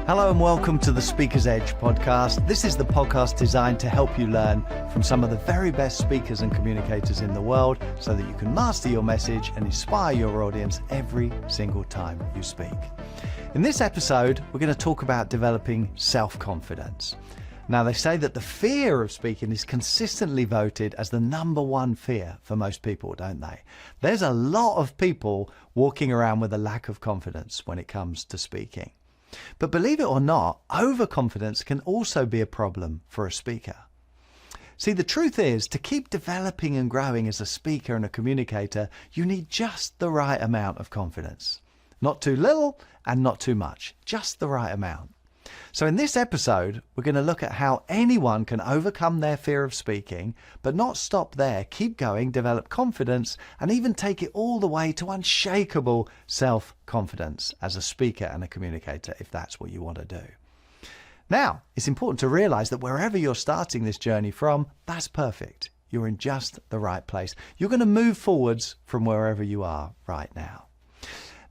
Hello and welcome to the Speaker's Edge podcast. This is the podcast designed to help you learn from some of the very best speakers and communicators in the world so that you can master your message and inspire your audience every single time you speak. In this episode, we're going to talk about developing self-confidence. Now, they say that the fear of speaking is consistently voted as the number one fear for most people, don't they? There's a lot of people walking around with a lack of confidence when it comes to speaking. But believe it or not, overconfidence can also be a problem for a speaker. See, the truth is, to keep developing and growing as a speaker and a communicator, you need just the right amount of confidence. Not too little and not too much, just the right amount. So in this episode, we're going to look at how anyone can overcome their fear of speaking, but not stop there, keep going, develop confidence, and even take it all the way to unshakable self-confidence as a speaker and a communicator, if that's what you want to do. Now, it's important to realize that wherever you're starting this journey from, that's perfect. You're in just the right place. You're going to move forwards from wherever you are right now.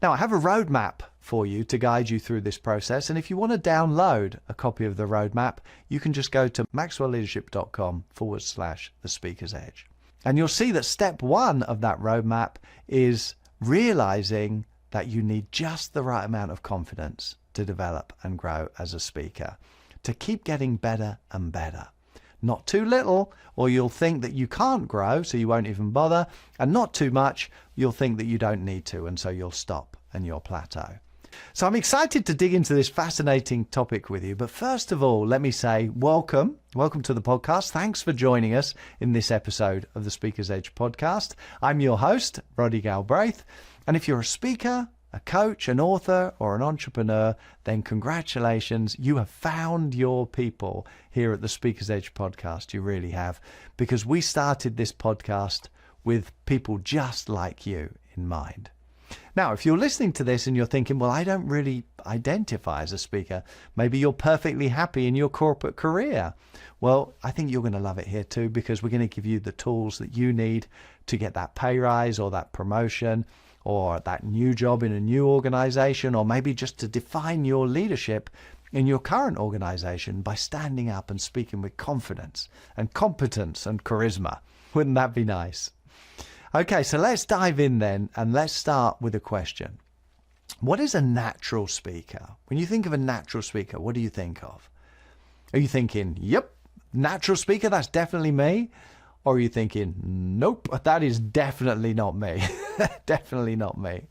Now, I have a roadmap for you to guide you through this process. And if you want to download a copy of the roadmap, you can just go to maxwellleadership.com/the speaker's edge. And you'll see that step one of that roadmap is realizing that you need just the right amount of confidence to develop and grow as a speaker, to keep getting better and better. Not too little, or you'll think that you can't grow, so you won't even bother, and not too much, you'll think that you don't need to, and so you'll stop and you'll plateau. So I'm excited to dig into this fascinating topic with you, but first of all, let me say welcome to the podcast. Thanks for joining us in this episode of the Speaker's Edge podcast. I'm your host, Roddy Galbraith, and if you're a speaker, a coach, an author, or an entrepreneur, then congratulations, you have found your people here at the Speaker's Edge podcast. You really have, because we started this podcast with people just like you in mind. Now, if you're listening to this and you're thinking, well, I don't really identify as a speaker, maybe you're perfectly happy in your corporate career. Well, I think you're going to love it here too, because we're going to give you the tools that you need to get that pay rise or that promotion or that new job in a new organization, or maybe just to define your leadership in your current organization by standing up and speaking with confidence and competence and charisma. Wouldn't that be nice? Okay, so let's dive in then, and let's start with a question. What is a natural speaker? When you think of a natural speaker, what do you think of? Are you thinking, yep, natural speaker, that's definitely me? Or are you thinking, nope, that is definitely not me. Definitely not me.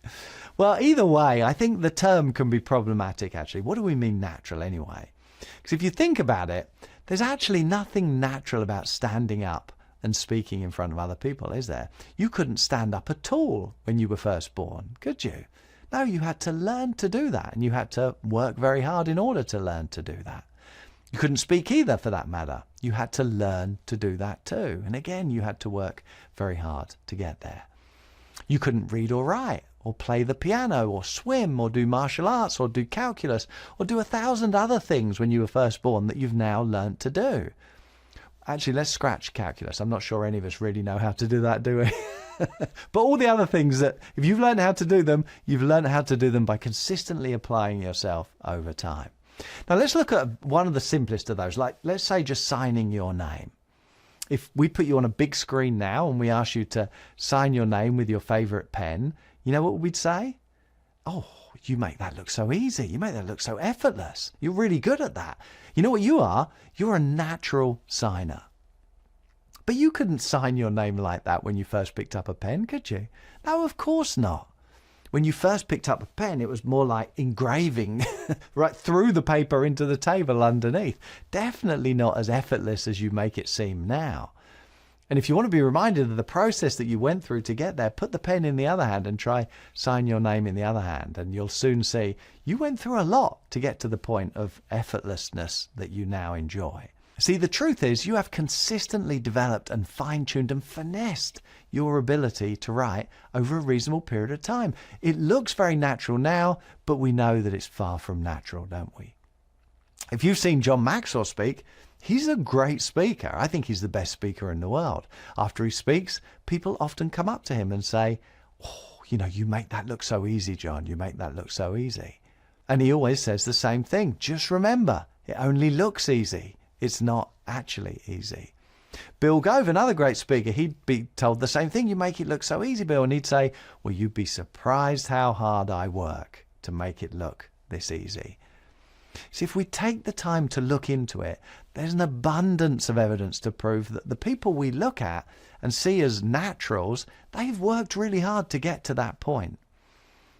Well, either way, I think the term can be problematic, actually. What do we mean natural anyway? Because if you think about it, there's actually nothing natural about standing up and speaking in front of other people, is there? You couldn't stand up at all when you were first born, could you? No, you had to learn to do that, and you had to work very hard in order to learn to do that. You couldn't speak either, for that matter. You had to learn to do that too. And again, you had to work very hard to get there. You couldn't read or write, or play the piano, or swim, or do martial arts, or do calculus, or do 1,000 other things when you were first born that you've now learned to do. Actually, let's scratch calculus. I'm not sure any of us really know how to do that, do we? But all the other things that, if you've learned how to do them, you've learned how to do them by consistently applying yourself over time. Now, let's look at one of the simplest of those, like let's say just signing your name. If we put you on a big screen now and we ask you to sign your name with your favorite pen, you know what we'd say? Oh, you make that look so easy. You make that look so effortless. You're really good at that. You know what you are? You're a natural signer. But you couldn't sign your name like that when you first picked up a pen, could you? No, of course not. When you first picked up a pen, it was more like engraving right through the paper into the table underneath. Definitely not as effortless as you make it seem now. And if you want to be reminded of the process that you went through to get there, put the pen in the other hand and try sign your name in the other hand. And you'll soon see you went through a lot to get to the point of effortlessness that you now enjoy. See, the truth is you have consistently developed and fine-tuned and finessed your ability to write over a reasonable period of time. It looks very natural now, but we know that it's far from natural, don't we? If you've seen John Maxwell speak, he's a great speaker. I think he's the best speaker in the world. After he speaks, people often come up to him and say, oh, you know, you make that look so easy, John. You make that look so easy. And he always says the same thing. Just remember, it only looks easy. It's not actually easy. Bill Gove, another great speaker, he'd be told the same thing. You make it look so easy, Bill. And he'd say, well, you'd be surprised how hard I work to make it look this easy. See, if we take the time to look into it, there's an abundance of evidence to prove that the people we look at and see as naturals, they've worked really hard to get to that point.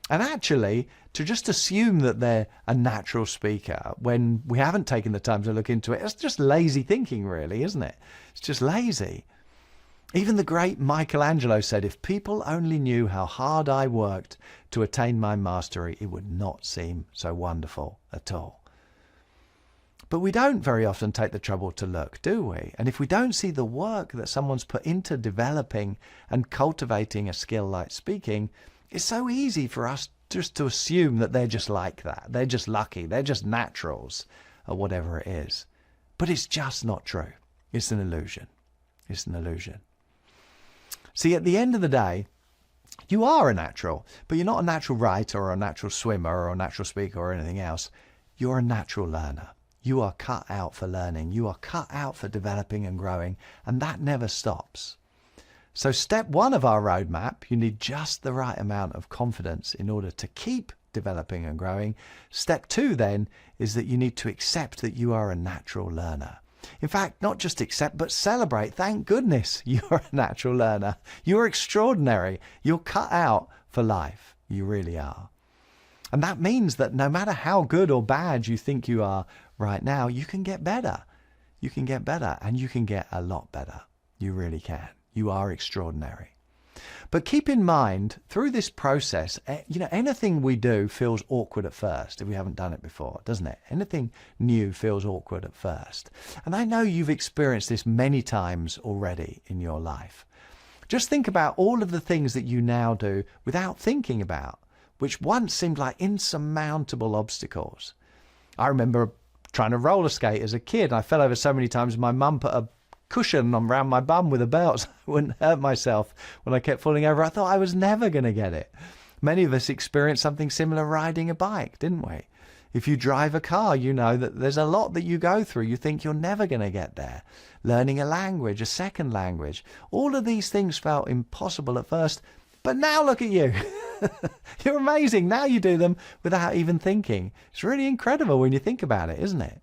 And actually, to just assume that they're a natural speaker when we haven't taken the time to look into it, it's just lazy thinking, really, isn't it? It's just lazy. Even the great Michelangelo said, if people only knew how hard I worked to attain my mastery, it would not seem so wonderful at all. But we don't very often take the trouble to look, do we? And if we don't see the work that someone's put into developing and cultivating a skill like speaking, it's so easy for us just to assume that they're just like that. They're just lucky. They're just naturals or whatever it is. But it's just not true. It's an illusion. It's an illusion. See, at the end of the day, you are a natural, but you're not a natural writer or a natural swimmer or a natural speaker or anything else. You're a natural learner. You are cut out for learning. You are cut out for developing and growing, and that never stops. So step one of our roadmap, you need just the right amount of confidence in order to keep developing and growing. Step two then is that you need to accept that you are a natural learner. In fact, not just accept, but celebrate. Thank goodness you're a natural learner. You're extraordinary. You're cut out for life. You really are. And that means that no matter how good or bad you think you are right now, you can get better. You can get better, and you can get a lot better. You really can. You are extraordinary. But keep in mind, through this process, anything we do feels awkward at first if we haven't done it before, doesn't it? Anything new feels awkward at first. And I know you've experienced this many times already in your life. Just think about all of the things that you now do without thinking about, which once seemed like insurmountable obstacles. I remember trying to roller skate as a kid. I fell over so many times. My mum put a cushion around my bum with a belt so I wouldn't hurt myself when I kept falling over. I thought I was never going to get it. Many of us experienced something similar riding a bike, didn't we? If you drive a car, you know that there's a lot that you go through. You think you're never going to get there. Learning a language, a second language. All of these things felt impossible at first, but now look at you. You're amazing. Now you do them without even thinking. It's really incredible when you think about it, isn't it?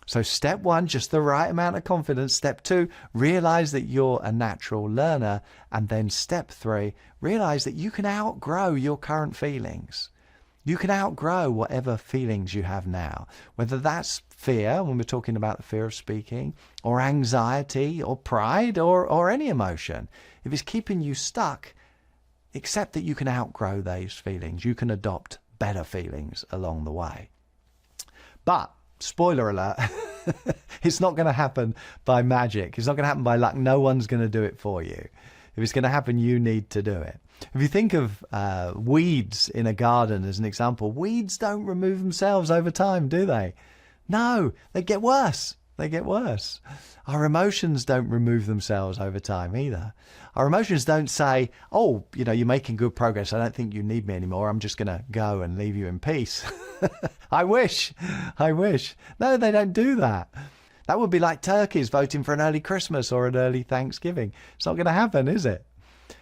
So step one, just the right amount of confidence. Step two, realize that you're a natural learner. And then step three, realize that you can outgrow your current feelings. You can outgrow whatever feelings you have now, whether that's fear, when we're talking about the fear of speaking, or anxiety, or pride, or any emotion. If it's keeping you stuck, accept that you can outgrow those feelings. You can adopt better feelings along the way. But spoiler alert, it's not going to happen by magic. It's not going to happen by luck. No one's going to do it for you. If it's going to happen, you need to do it. If you think of weeds in a garden as an example, weeds don't remove themselves over time, do they? No, they get worse. They get worse. Our emotions don't remove themselves over time either. Our emotions don't say, oh, you're making good progress. I don't think you need me anymore. I'm just going to go and leave you in peace. I wish. No, they don't do that. That would be like turkeys voting for an early Christmas or an early Thanksgiving. It's not going to happen, is it?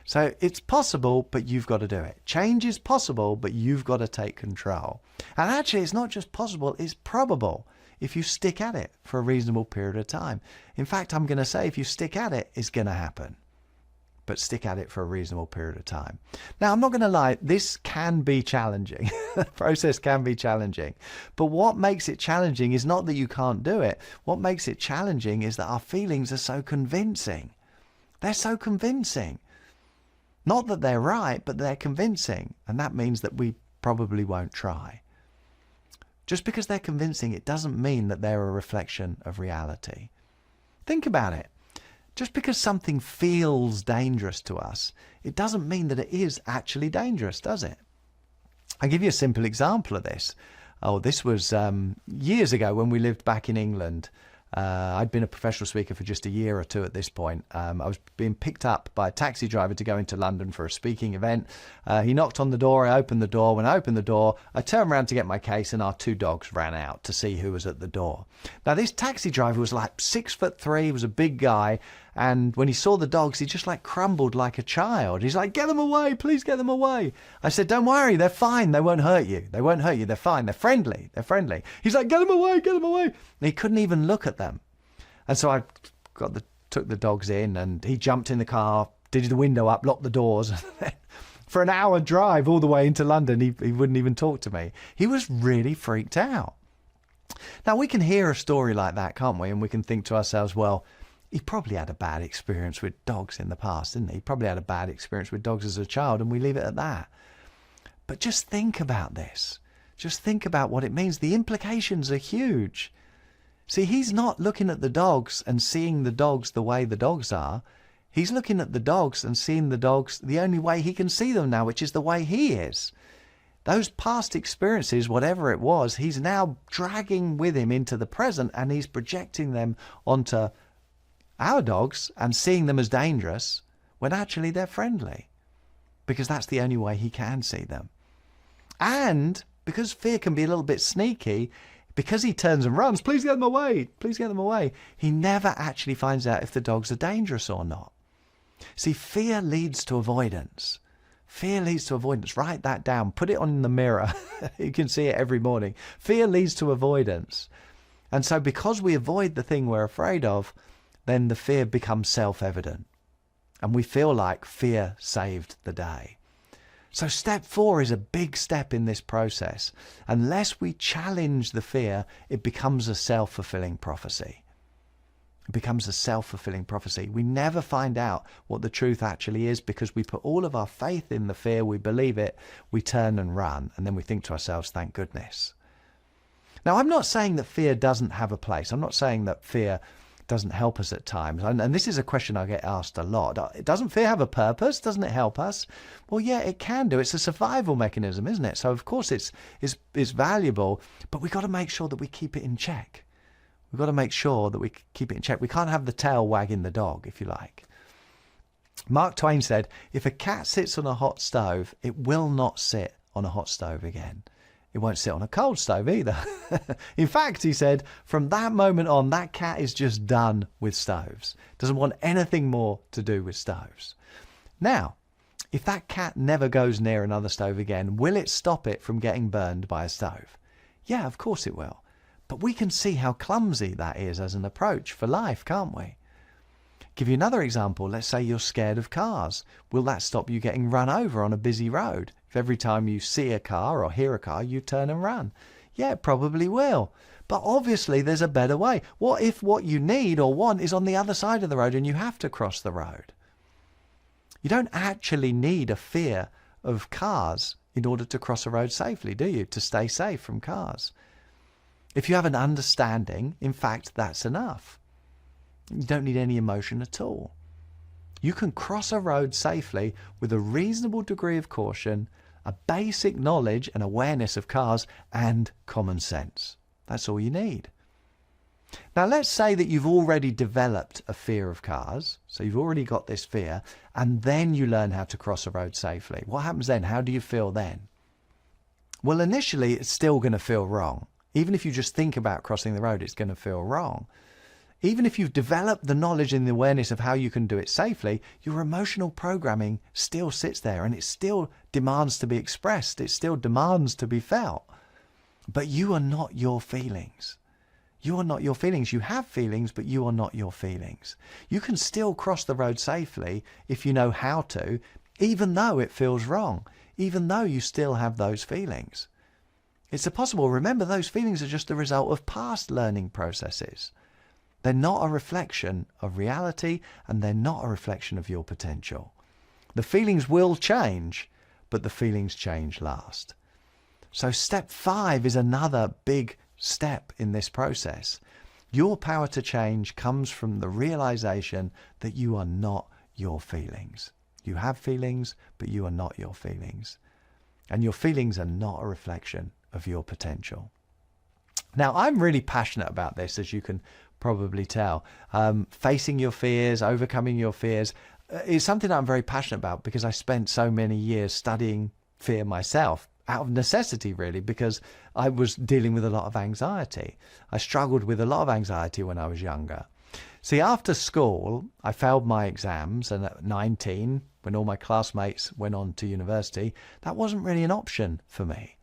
So it's possible, but you've got to do it. Change is possible, but you've got to take control. And actually, it's not just possible, it's probable if you stick at it for a reasonable period of time. In fact, I'm going to say if you stick at it, it's going to happen. But stick at it for a reasonable period of time. Now, I'm not going to lie, this can be challenging. The process can be challenging. But what makes it challenging is not that you can't do it. What makes it challenging is that our feelings are so convincing. They're so convincing. Not that they're right, but they're convincing. And that means that we probably won't try. Just because they're convincing, it doesn't mean that they're a reflection of reality. Think about it. Just because something feels dangerous to us, it doesn't mean that it is actually dangerous, does it? I'll give you a simple example of this. Oh, this was years ago when we lived back in England. I'd been a professional speaker for just a year or two at this point. I was being picked up by a taxi driver to go into London for a speaking event. He knocked on the door. I opened the door. When I opened the door, I turned around to get my case, and our 2 dogs ran out to see who was at the door. Now, this taxi driver was like 6'3", he was a big guy. And when he saw the dogs, he just like crumbled like a child. He's like, "Get them away, please get them away." I said, "Don't worry, they're fine. They won't hurt you. They won't hurt you. They're fine. They're friendly. They're friendly." He's like, "Get them away, get them away." And he couldn't even look at them. And so I took the dogs in, and he jumped in the car, did the window up, locked the doors. For an hour drive all the way into London, he wouldn't even talk to me. He was really freaked out. Now, we can hear a story like that, can't we? And we can think to ourselves, well, he probably had a bad experience with dogs in the past, didn't he? He probably had a bad experience with dogs as a child, and we leave it at that. But just think about this. Just think about what it means. The implications are huge. See, he's not looking at the dogs and seeing the dogs the way the dogs are. He's looking at the dogs and seeing the dogs the only way he can see them now, which is the way he is. Those past experiences, whatever it was, he's now dragging with him into the present, and he's projecting them onto our dogs and seeing them as dangerous when actually they're friendly, because that's the only way he can see them. And because fear can be a little bit sneaky, because he turns and runs, "Please get them away, please get them away," he never actually finds out if the dogs are dangerous or not. See, fear leads to avoidance. Fear leads to avoidance. Write that down. Put it on the mirror. You can see it every morning. Fear leads to avoidance. And so because we avoid the thing we're afraid of, then the fear becomes self-evident. And we feel like fear saved the day. So step 4 is a big step in this process. Unless we challenge the fear, it becomes a self-fulfilling prophecy. It becomes a self-fulfilling prophecy. We never find out what the truth actually is because we put all of our faith in the fear, we believe it, we turn and run, and then we think to ourselves, thank goodness. Now, I'm not saying that fear doesn't have a place. I'm not saying that fear doesn't help us at times. And this is a question I get asked a lot. Doesn't fear have a purpose? Doesn't it help us? Well, yeah, it can do. It's a survival mechanism, isn't it? So, of course, it's valuable, but we've got to make sure that we keep it in check. We've got to make sure that we keep it in check. We can't have the tail wagging the dog, if you like. Mark Twain said, "If a cat sits on a hot stove, it will not sit on a hot stove again. It won't sit on a cold stove either." In fact, he said, from that moment on, that cat is just done with stoves. Doesn't want anything more to do with stoves. Now, if that cat never goes near another stove again, will it stop it from getting burned by a stove? Yeah, of course it will. But we can see how clumsy that is as an approach for life, can't we? Give you another example. Let's say you're scared of cars. Will that stop you getting run over on a busy road? If every time you see a car or hear a car, you turn and run? Yeah, it probably will. But obviously there's a better way. What if what you need or want is on the other side of the road and you have to cross the road? You don't actually need a fear of cars in order to cross a road safely, do you? To stay safe from cars. If you have an understanding, in fact, that's enough. You don't need any emotion at all. You can cross a road safely with a reasonable degree of caution, a basic knowledge and awareness of cars, and common sense. That's all you need. Now, let's say that you've already developed a fear of cars, so you've already got this fear, and then you learn how to cross a road safely. What happens then? How do you feel then? Well, initially, it's still going to feel wrong. Even if you just think about crossing the road, it's going to feel wrong. Even if you've developed the knowledge and the awareness of how you can do it safely, your emotional programming still sits there and it still demands to be expressed. It still demands to be felt. But you are not your feelings. You are not your feelings. You have feelings, but you are not your feelings. You can still cross the road safely if you know how to, even though it feels wrong, even though you still have those feelings. It's possible. Remember, those feelings are just the result of past learning processes. They're not a reflection of reality, and they're not a reflection of your potential. The feelings will change, but the feelings change last. So step 5 is another big step in this process. Your power to change comes from the realization that you are not your feelings. You have feelings, but you are not your feelings. And your feelings are not a reflection of your potential. Now, I'm really passionate about this, as you can probably tell. Facing your fears, overcoming your fears is something that I'm very passionate about, because I spent so many years studying fear myself, out of necessity really, because I was dealing with a lot of anxiety. I struggled with a lot of anxiety when I was younger. See, after school, I failed my exams, and at 19, when all my classmates went on to university, that wasn't really an option for me.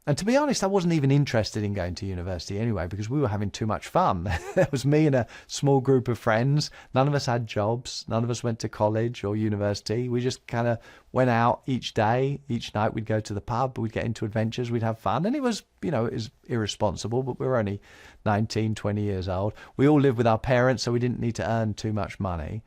And to be honest, I wasn't even interested in going to university anyway, because we were having too much fun. There was me and a small group of friends. None of us had jobs. None of us went to college or university. We just kind of went out each day. Each night we'd go to the pub. We'd get into adventures. We'd have fun. And it was, it was irresponsible, but we were only 19, 20 years old. We all lived with our parents, so we didn't need to earn too much money.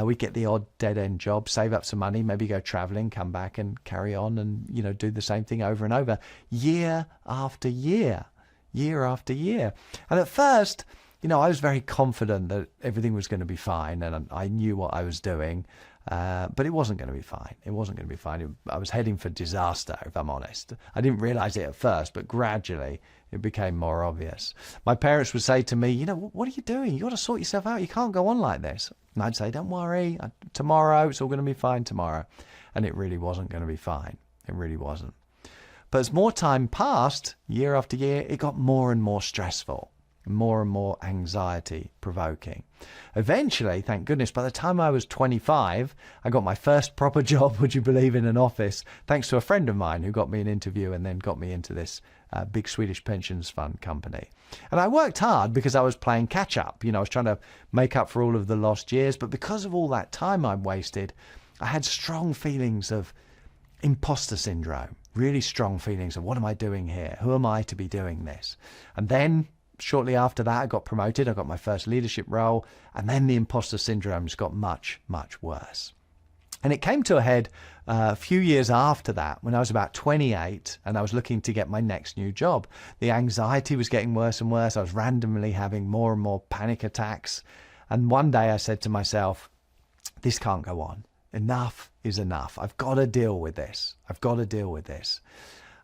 We'd get the odd dead-end job, save up some money, maybe go traveling, come back and carry on and, do the same thing over and over, year after year, year after year. And at first, I was very confident that everything was going to be fine, and I knew what I was doing, but it wasn't going to be fine. It wasn't going to be fine. I was heading for disaster, if I'm honest. I didn't realize it at first, but gradually it became more obvious. My parents would say to me, what are you doing? You got to sort yourself out. You can't go on like this. And I'd say, don't worry, tomorrow, it's all going to be fine tomorrow. And it really wasn't going to be fine. It really wasn't. But as more time passed, year after year, it got more and more stressful, more and more anxiety provoking. Eventually, thank goodness, by the time I was 25, I got my first proper job, would you believe, in an office, thanks to a friend of mine who got me an interview and then got me into this big Swedish pensions fund company. And I worked hard because I was playing catch up. I was trying to make up for all of the lost years. But because of all that time I wasted, I had strong feelings of imposter syndrome, really strong feelings of, what am I doing here? Who am I to be doing this? And then shortly after that, I got promoted. I got my first leadership role. And then the imposter syndrome just got much, much worse. And it came to a head a few years after that, when I was about 28 and I was looking to get my next new job. The anxiety was getting worse and worse. I was randomly having more and more panic attacks. And one day I said to myself, this can't go on. Enough is enough. I've got to deal with this. I've got to deal with this.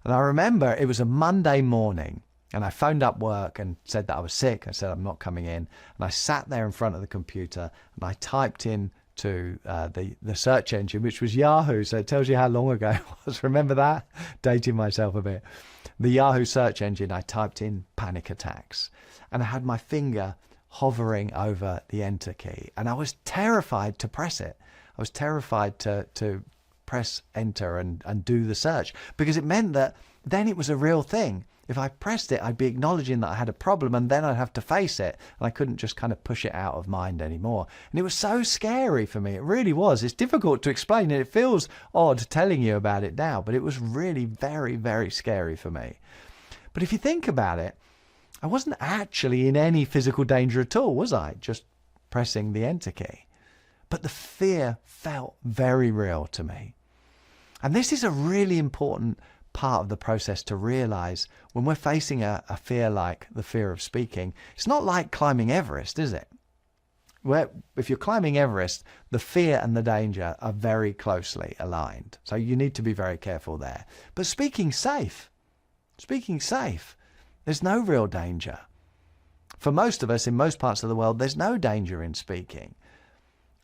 And I remember it was a Monday morning, and I phoned up work and said that I was sick. I said, I'm not coming in. And I sat there in front of the computer and I typed in to the search engine, which was Yahoo. So it tells you how long ago it was. Remember that? Dating myself a bit. The Yahoo search engine, I typed in panic attacks, and I had my finger hovering over the enter key, and I was terrified to press it. I was terrified to press enter and do the search, because it meant that then it was a real thing. If I pressed it, I'd be acknowledging that I had a problem, and then I'd have to face it, and I couldn't just kind of push it out of mind anymore. And it was so scary for me. It really was. It's difficult to explain, and it feels odd telling you about it now, but it was really very, very scary for me. But if you think about it, I wasn't actually in any physical danger at all, was I? Just pressing the enter key. But the fear felt very real to me. And this is a really important part of the process to realize when we're facing a fear like the fear of speaking. It's not like climbing Everest, is it? Where if you're climbing Everest, the fear and the danger are very closely aligned. So you need to be very careful there. But speaking safe, there's no real danger. For most of us in most parts of the world, there's no danger in speaking.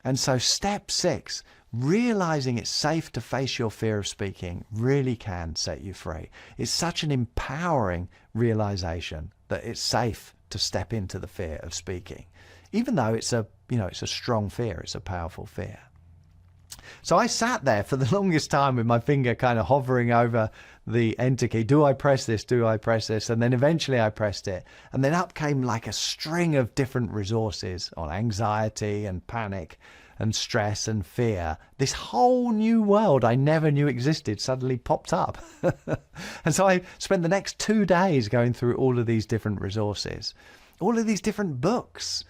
And so step 6, realizing it's safe to face your fear of speaking, really can set you free. It's such an empowering realization that it's safe to step into the fear of speaking, even though it's a strong fear, it's a powerful fear. So I sat there for the longest time with my finger kind of hovering over the enter key. Do I press this? Do I press this? And then eventually I pressed it. And then up came like a string of different resources on anxiety and panic and stress and fear. This whole new world I never knew existed suddenly popped up. And so I spent the next 2 days going through all of these different resources, all of these different books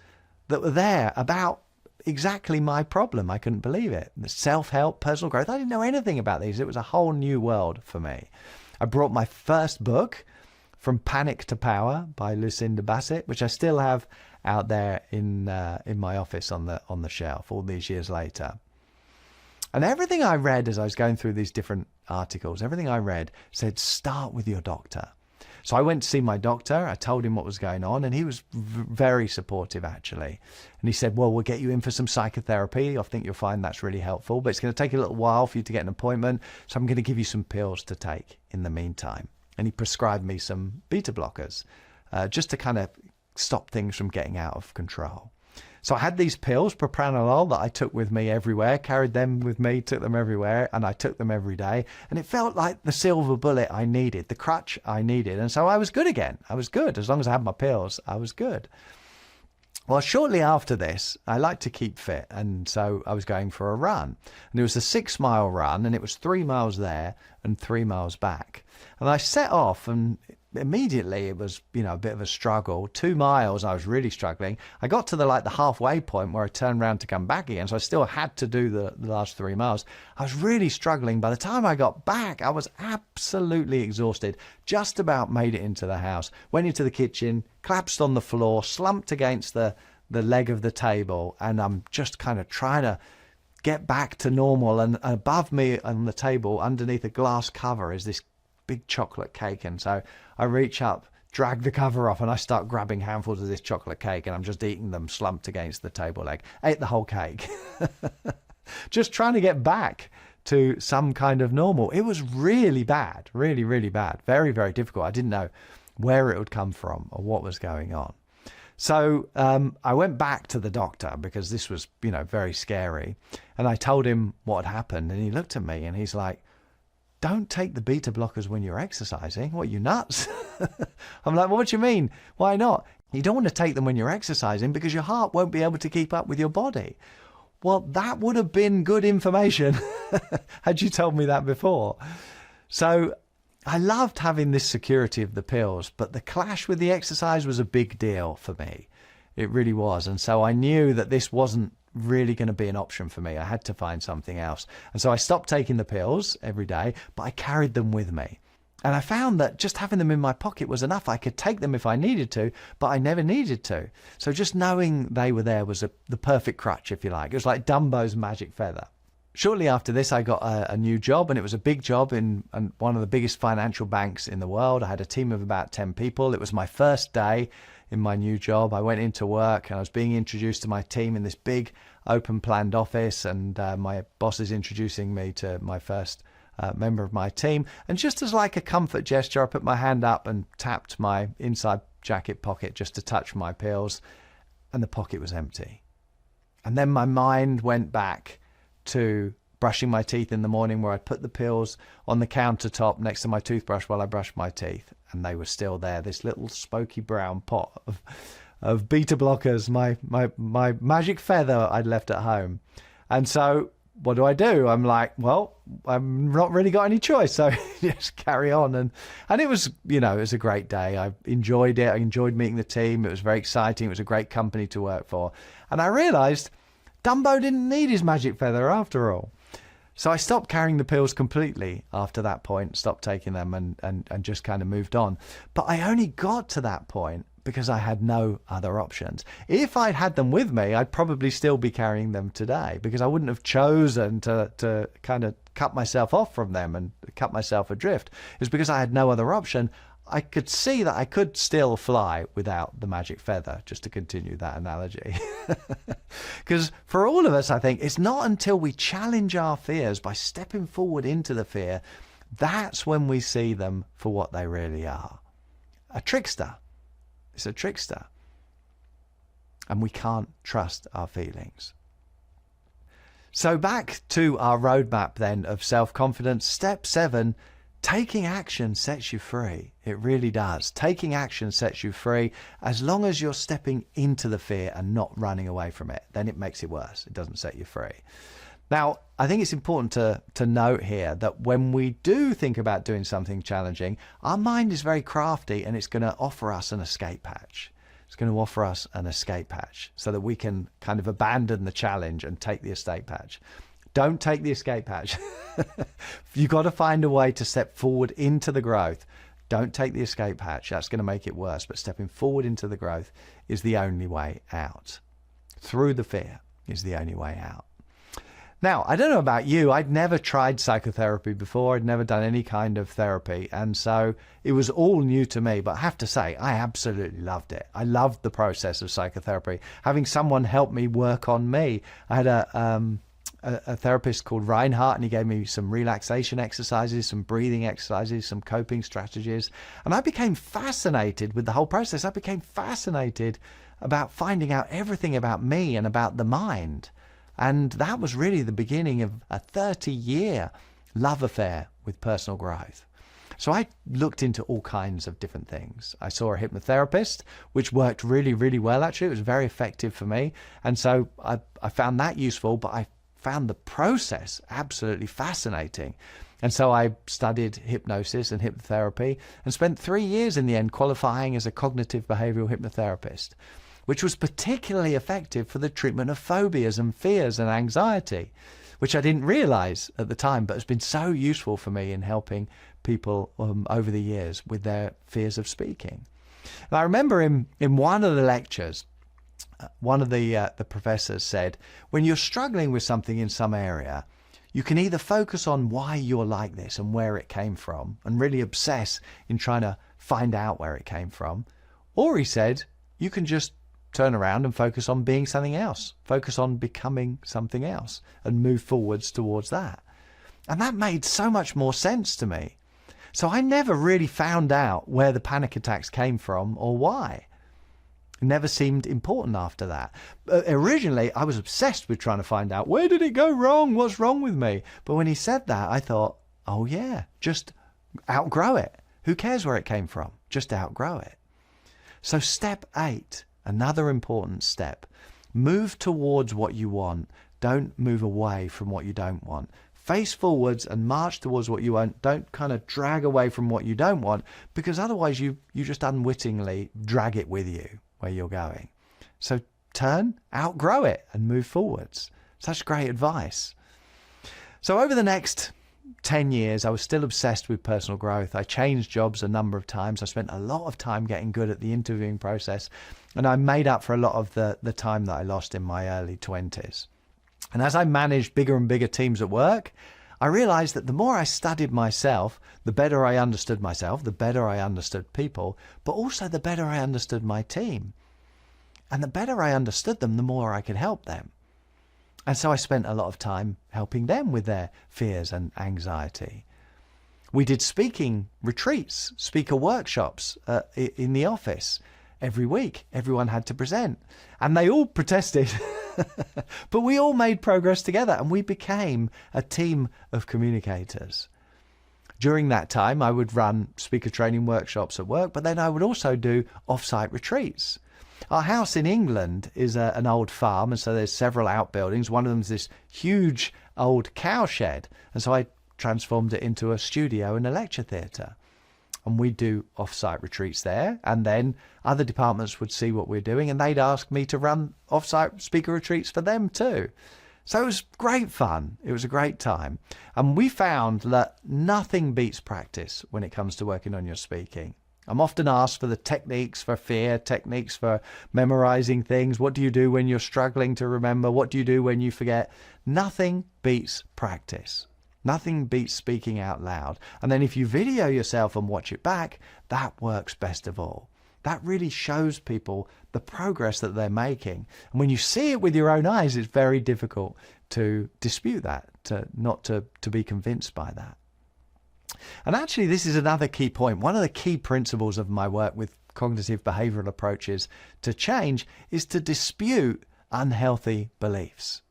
that were there about exactly my problem. I couldn't believe it. The self-help, personal growth. I didn't know anything about these. It was a whole new world for me. I brought my first book, From Panic to Power by Lucinda Bassett, which I still have out there in my office on the shelf all these years later. And everything I read as I was going through these different articles, everything I read said, start with your doctor. So I went to see my doctor. I told him what was going on, and he was very supportive, actually. And he said, well, we'll get you in for some psychotherapy. I think you'll find that's really helpful, but it's going to take a little while for you to get an appointment. So I'm going to give you some pills to take in the meantime. And he prescribed me some beta blockers, just to kind of stop things from getting out of control. So I had these pills, propranolol, that I took with me everywhere, carried them with me, took them everywhere, and I took them every day. And it felt like the silver bullet I needed, the crutch I needed. And so I was good again. I was good. As long as I had my pills, I was good. Well, shortly after this, I like to keep fit. And so I was going for a run. And it was a 6-mile run, and it was 3 miles there and 3 miles back. And I set off, and immediately it was, a bit of a struggle. 2 miles, I was really struggling. I got to the halfway point where I turned around to come back again. So I still had to do the last 3 miles. I was really struggling. By the time I got back, I was absolutely exhausted. Just about made it into the house. Went into the kitchen, collapsed on the floor, slumped against the leg of the table. And I'm just kind of trying to get back to normal. And above me on the table, underneath a glass cover, is this big chocolate cake. And so I reach up, drag the cover off, and I start grabbing handfuls of this chocolate cake, and I'm just eating them slumped against the table leg. Ate the whole cake. Just trying to get back to some kind of normal. It was really bad, really, really bad. Very, very difficult. I didn't know where it would come from or what was going on. So I went back to the doctor because this was, very scary. And I told him what had happened, and he looked at me and he's like, don't take the beta blockers when you're exercising. What, you nuts? I'm like, well, what do you mean? Why not? You don't want to take them when you're exercising because your heart won't be able to keep up with your body. Well, that would have been good information had you told me that before. So I loved having this security of the pills, but the clash with the exercise was a big deal for me. It really was. And so I knew that this wasn't really going to be an option for me. I had to find something else. And so I stopped taking the pills every day, but I carried them with me. And I found that just having them in my pocket was enough. I could take them if I needed to, but I never needed to. So just knowing they were there was the perfect crutch, if you like. It was like Dumbo's magic feather. Shortly after this, I got a new job, and it was a big job in one of the biggest financial banks in the world. I had a team of about 10 people. It was my first day in my new job. I went into work and I was being introduced to my team in this big open planned office, and my boss is introducing me to my first member of my team. And just as like a comfort gesture, I put my hand up and tapped my inside jacket pocket just to touch my pills, and the pocket was empty. And then my mind went back to brushing my teeth in the morning, where I'd put the pills on the countertop next to my toothbrush while I brushed my teeth, and they were still there, this little smoky brown pot of beta blockers, my magic feather I'd left at home. And so what do? I'm like, well, I've not really got any choice, so just carry on. And it was, it was a great day. I enjoyed it. I enjoyed meeting the team. It was very exciting. It was a great company to work for. And I realized Dumbo didn't need his magic feather after all. So I stopped carrying the pills completely after that point, stopped taking them, and just kind of moved on. But I only got to that point because I had no other options. If I'd had them with me, I'd probably still be carrying them today, because I wouldn't have chosen to kind of cut myself off from them and cut myself adrift. It's because I had no other option. I could see that I could still fly without the magic feather, just to continue that analogy. Because for all of us, I think it's not until we challenge our fears by stepping forward into the fear, that's when we see them for what they really are. A trickster. It's a trickster. And we can't trust our feelings. So back to our roadmap then of self-confidence. Step 7, taking action sets you free. It really does. Taking action sets you free as long as you're stepping into the fear and not running away from it. Then it makes it worse. It doesn't set you free. Now, I think it's important to note here that when we do think about doing something challenging, our mind is very crafty, and it's going to offer us an escape hatch. It's going to offer us an escape hatch so that we can kind of abandon the challenge and take the escape hatch. Don't take the escape hatch. You've got to find a way to step forward into the growth. Don't take the escape hatch. That's going to make it worse. But stepping forward into the growth is the only way out. Through the fear is the only way out. Now, I don't know about you. I'd never tried psychotherapy before. I'd never done any kind of therapy. And so it was all new to me. But I have to say, I absolutely loved it. I loved the process of psychotherapy. Having someone help me work on me. I had a therapist called Reinhardt, and he gave me some relaxation exercises, some breathing exercises, some coping strategies. And I became fascinated with the whole process. I became fascinated about finding out everything about me and about the mind. And that was really the beginning of a 30-year love affair with personal growth. So I looked into all kinds of different things. I saw a hypnotherapist, which worked really, really well, actually. It was very effective for me. And so I found that useful, but I found the process absolutely fascinating. And so I studied hypnosis and hypnotherapy and spent 3 years in the end qualifying as a cognitive behavioral hypnotherapist, which was particularly effective for the treatment of phobias and fears and anxiety, which I didn't realize at the time, but has been so useful for me in helping people over the years with their fears of speaking. And I remember in one of the lectures, one of the professors said, when you're struggling with something in some area, you can either focus on why you're like this and where it came from and really obsess in trying to find out where it came from, or he said, you can just turn around and focus on being something else, focus on becoming something else and move forwards towards that. And that made so much more sense to me. So I never really found out where the panic attacks came from or why. It never seemed important after that. Originally, I was obsessed with trying to find out, where did it go wrong? What's wrong with me? But when he said that, I thought, oh yeah, just outgrow it. Who cares where it came from? Just outgrow it. So step 8, another important step, move towards what you want. Don't move away from what you don't want. Face forwards and march towards what you want. Don't kind of drag away from what you don't want, because otherwise you just unwittingly drag it with you where you're going. So turn, outgrow it and move forwards. Such great advice. So over the next 10 years, I was still obsessed with personal growth. I changed jobs a number of times. I spent a lot of time getting good at the interviewing process, and I made up for a lot of the time that I lost in my early 20s. And as I managed bigger and bigger teams at work, I realized that the more I studied myself, the better I understood myself, the better I understood people, but also the better I understood my team. And the better I understood them, the more I could help them. And so I spent a lot of time helping them with their fears and anxiety. We did speaking retreats, speaker workshops in the office every week. Everyone had to present, and they all protested. But we all made progress together, and we became a team of communicators. During that time, I would run speaker training workshops at work, but then I would also do off-site retreats. Our house in England is an old farm, and so there's several outbuildings. One of them is this huge old cow shed, and so I transformed it into a studio and a lecture theatre. And we'd do off-site retreats there, and then other departments would see what we're doing, and they'd ask me to run off-site speaker retreats for them too. So it was great fun. It was a great time. And we found that nothing beats practice when it comes to working on your speaking. I'm often asked for the techniques for fear, techniques for memorizing things. What do you do when you're struggling to remember? What do you do when you forget? Nothing beats practice. Nothing beats speaking out loud. And then if you video yourself and watch it back, that works best of all. That really shows people the progress that they're making. And when you see it with your own eyes, it's very difficult to dispute that, not to be convinced by that. And actually, this is another key point. One of the key principles of my work with cognitive behavioral approaches to change is to dispute unhealthy beliefs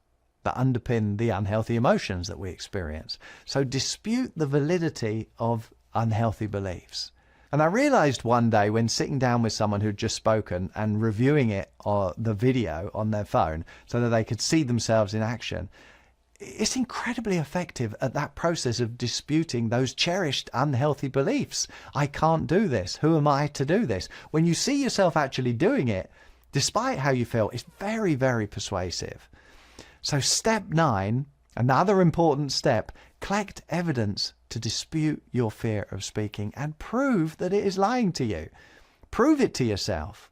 that underpin the unhealthy emotions that we experience. So dispute the validity of unhealthy beliefs. And I realized one day when sitting down with someone who'd just spoken and reviewing it or the video on their phone so that they could see themselves in action, it's incredibly effective at that process of disputing those cherished unhealthy beliefs. I can't do this. Who am I to do this? When you see yourself actually doing it, despite how you feel, it's very, very persuasive. So step 9, another important step, collect evidence to dispute your fear of speaking and prove that it is lying to you. Prove it to yourself.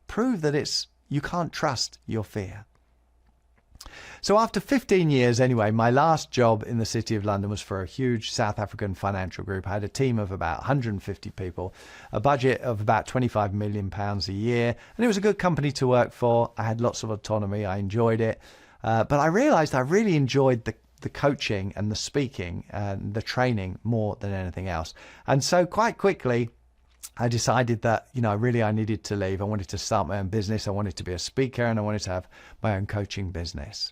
Prove that you can't trust your fear. So after 15 years anyway, my last job in the City of London was for a huge South African financial group. I had a team of about 150 people, a budget of about £25 million a year, and it was a good company to work for. I had lots of autonomy. I enjoyed it. But I realized I really enjoyed the coaching and the speaking and the training more than anything else. And so quite quickly, I decided that, I needed to leave. I wanted to start my own business. I wanted to be a speaker and I wanted to have my own coaching business.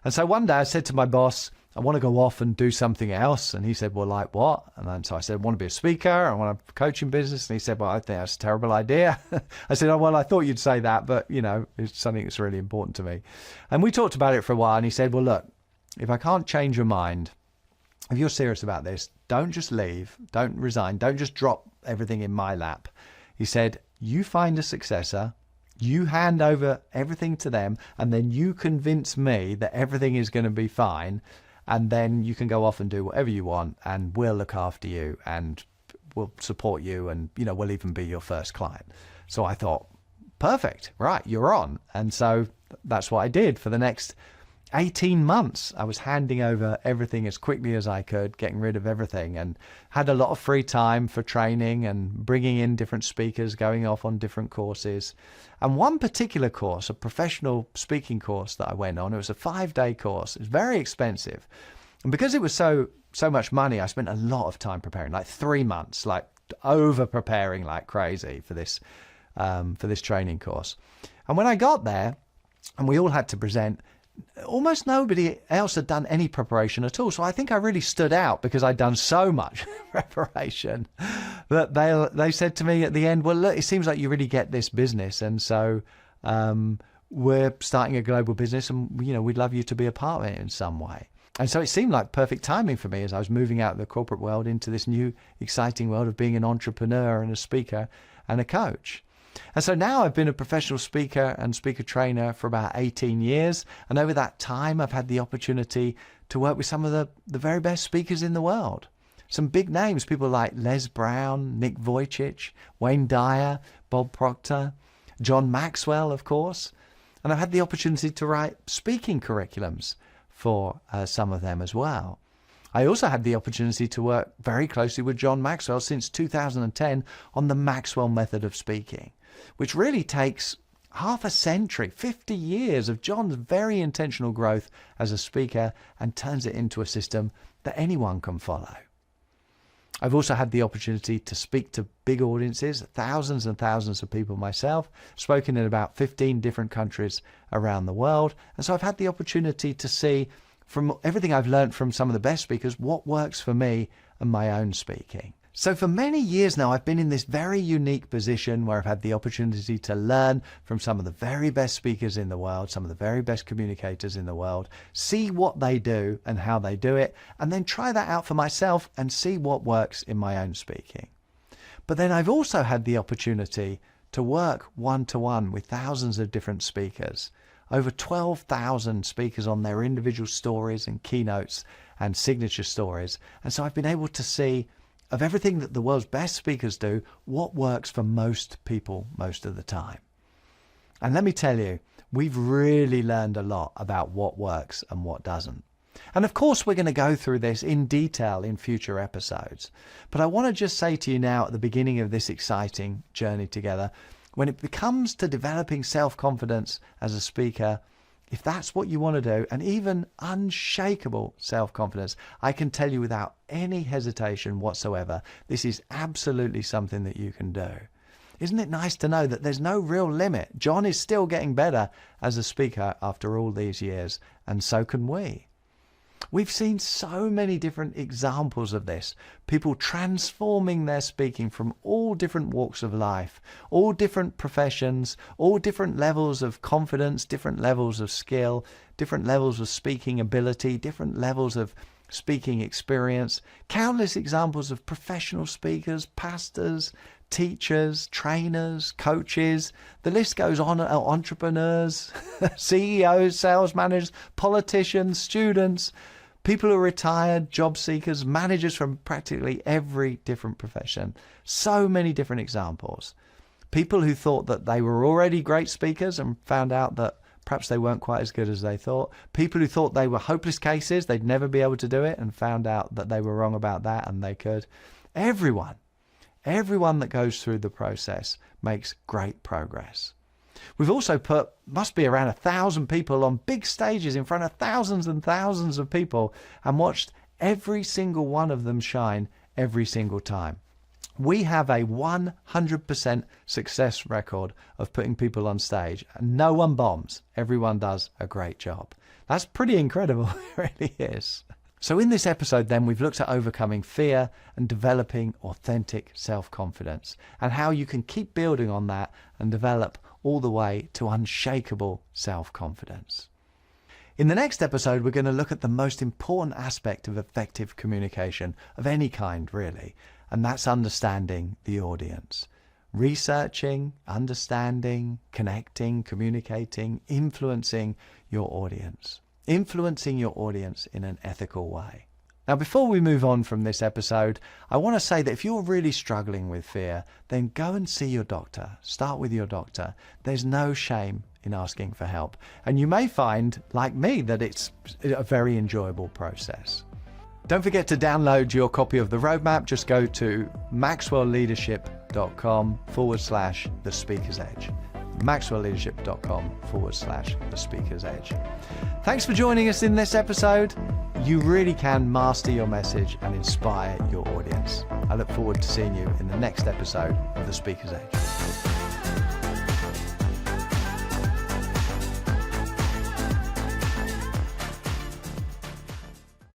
And so one day I said to my boss, I want to go off and do something else. And he said, well, like what? And then, so I said, I want to be a speaker. I want a coaching business. And he said, well, I think that's a terrible idea. I said, oh, well, I thought you'd say that, but, it's something that's really important to me. And we talked about it for a while. And he said, well, look, if I can't change your mind, if you're serious about this, don't just leave, don't resign, don't just drop everything in my lap. He said, you find a successor, you hand over everything to them, and then you convince me that everything is going to be fine, and then you can go off and do whatever you want, and we'll look after you, and we'll support you, and we'll even be your first client. So I thought, perfect, right, you're on. And so that's what I did for the next 18 months. I was handing over everything as quickly as I could, getting rid of everything, and had a lot of free time for training and bringing in different speakers, going off on different courses. And one particular course, a professional speaking course that I went on, it was a 5-day course. It was very expensive. And because it was so much money, I spent a lot of time preparing, like 3 months, like over preparing like crazy for this training course. And when I got there and we all had to present, almost nobody else had done any preparation at all. So I think I really stood out because I'd done so much preparation that they said to me at the end, well, look, it seems like you really get this business. And so we're starting a global business and, we'd love you to be a part of it in some way. And so it seemed like perfect timing for me as I was moving out of the corporate world into this new exciting world of being an entrepreneur and a speaker and a coach. And so now I've been a professional speaker and speaker trainer for about 18 years. And over that time, I've had the opportunity to work with some of the very best speakers in the world. Some big names, people like Les Brown, Nick Vujicic, Wayne Dyer, Bob Proctor, John Maxwell, of course. And I've had the opportunity to write speaking curriculums for some of them as well. I also had the opportunity to work very closely with John Maxwell since 2010 on the Maxwell method of speaking, which really takes half a century, 50 years of John's very intentional growth as a speaker and turns it into a system that anyone can follow. I've also had the opportunity to speak to big audiences, thousands and thousands of people myself, spoken in about 15 different countries around the world. And so I've had the opportunity to see from everything I've learned from some of the best speakers, what works for me and my own speaking. So for many years now, I've been in this very unique position where I've had the opportunity to learn from some of the very best speakers in the world, some of the very best communicators in the world, see what they do and how they do it, and then try that out for myself and see what works in my own speaking. But then I've also had the opportunity to work one-to-one with thousands of different speakers, over 12,000 speakers on their individual stories and keynotes and signature stories. And so I've been able to see, of everything that the world's best speakers do, what works for most people most of the time. And let me tell you, we've really learned a lot about what works and what doesn't. And of course, we're going to go through this in detail in future episodes. But I want to just say to you now at the beginning of this exciting journey together, when it comes to developing self-confidence as a speaker, if that's what you want to do, and even unshakable self-confidence, I can tell you without any hesitation whatsoever, this is absolutely something that you can do. Isn't it nice to know that there's no real limit? John is still getting better as a speaker after all these years, and so can we. We've seen so many different examples of this. People transforming their speaking from all different walks of life, all different professions, all different levels of confidence, different levels of skill, different levels of speaking ability, different levels of speaking experience. Countless examples of professional speakers, pastors, teachers, trainers, coaches. The list goes on. Entrepreneurs, CEOs, sales managers, politicians, students, people who are retired, job seekers, managers from practically every different profession. So many different examples. People who thought that they were already great speakers and found out that Perhaps they weren't quite as good as they thought. People who thought they were hopeless cases, they'd never be able to do it, and found out that they were wrong about that and they could. Everyone that goes through the process makes great progress. We've also put, must be around 1,000 people on big stages in front of thousands and thousands of people and watched every single one of them shine every single time. We have a 100% success record of putting people on stage, and no one bombs. Everyone does a great job. That's pretty incredible. It really is. So in this episode then, we've looked at overcoming fear and developing authentic self-confidence, and how you can keep building on that and develop all the way to unshakable self-confidence. In the next episode, we're going to look at the most important aspect of effective communication of any kind, really, and that's understanding the audience. Researching, understanding, connecting, communicating, influencing your audience. Influencing your audience in an ethical way. Now, before we move on from this episode, I want to say that if you're really struggling with fear, then go and see your doctor. Start with your doctor. There's no shame in asking for help. And you may find, like me, that it's a very enjoyable process. Don't forget to download your copy of the roadmap. Just go to maxwellleadership.com/The Speaker's Edge. maxwellleadership.com/The Speaker's Edge. Thanks for joining us in this episode. You really can master your message and inspire your audience. I look forward to seeing you in the next episode of The Speaker's Edge.